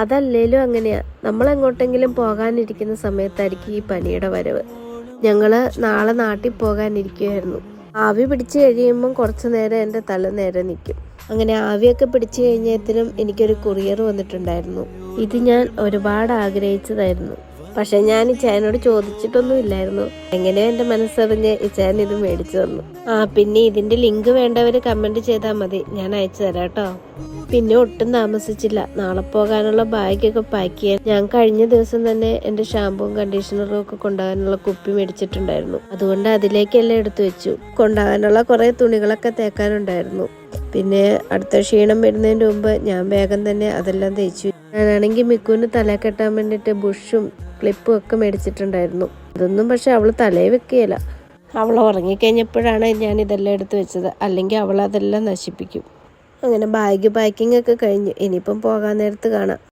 അതല്ലേലും അങ്ങനെയാ, നമ്മളെങ്ങോട്ടെങ്കിലും പോകാനിരിക്കുന്ന സമയത്തായിരിക്കും ഈ പനിയുടെ വരവ്. ഞങ്ങൾ നാളെ നാട്ടിൽ പോകാനിരിക്കുമായിരുന്നു. ആവി പിടിച്ച് കഴിയുമ്പം കുറച്ച് നേരം എൻ്റെ തല നേരെ നിൽക്കും. അങ്ങനെ ആവിയൊക്കെ പിടിച്ചു കഴിഞ്ഞതിനും എനിക്കൊരു കൊറിയർ വന്നിട്ടുണ്ടായിരുന്നു. ഇത് ഞാൻ ഒരുപാട് ആഗ്രഹിച്ചതായിരുന്നു. പക്ഷെ ഞാൻ ഇച്ചായനോട് ചോദിച്ചിട്ടൊന്നും ഇല്ലായിരുന്നു. എങ്ങനെയോ എൻ്റെ മനസ്സറിഞ്ഞ് ഇച്ചായൻ ഇത് മേടിച്ചു തന്നു. പിന്നെ ഇതിൻ്റെ ലിങ്ക് വേണ്ടവർ കമൻറ്റ് ചെയ്താൽ മതി, ഞാൻ അയച്ചു തരാം കേട്ടോ. പിന്നെ ഒട്ടും താമസിച്ചില്ല, നാളെ പോകാനുള്ള ബാഗൊക്കെ പാക്ക് ചെയ്യാൻ. ഞാൻ കഴിഞ്ഞ ദിവസം തന്നെ എൻ്റെ ഷാമ്പുവും കണ്ടീഷണറും ഒക്കെ കൊണ്ടുപോകാനുള്ള കുപ്പി മേടിച്ചിട്ടുണ്ടായിരുന്നു. അതുകൊണ്ട് അതിലേക്കെല്ലാം എടുത്തു വെച്ചു. കൊണ്ടുപോകാനുള്ള കുറേ തുണികളൊക്കെ തേക്കാനുണ്ടായിരുന്നു. പിന്നെ അടുത്ത ക്ഷീണം വരുന്നതിന് മുമ്പ് ഞാൻ വേഗം തന്നെ അതെല്ലാം തേച്ചു. ഞാനാണെങ്കിൽ മിക്കുവിന് തല കെട്ടാൻ വേണ്ടിയിട്ട് ബുഷും ക്ലിപ്പും ഒക്കെ മേടിച്ചിട്ടുണ്ടായിരുന്നു. അതൊന്നും പക്ഷെ അവൾ തലയിൽ വെക്കുകയില്ല. അവൾ ഉറങ്ങിക്കഴിഞ്ഞപ്പോഴാണ് ഞാൻ ഇതെല്ലാം എടുത്ത് വെച്ചത്, അല്ലെങ്കിൽ അവൾ അതെല്ലാം നശിപ്പിക്കും. അങ്ങനെ ബാഗ് പാക്കിംഗ് ഒക്കെ കഴിഞ്ഞു. ഇനിയിപ്പം പോകാൻ നേരത്ത് കാണാം.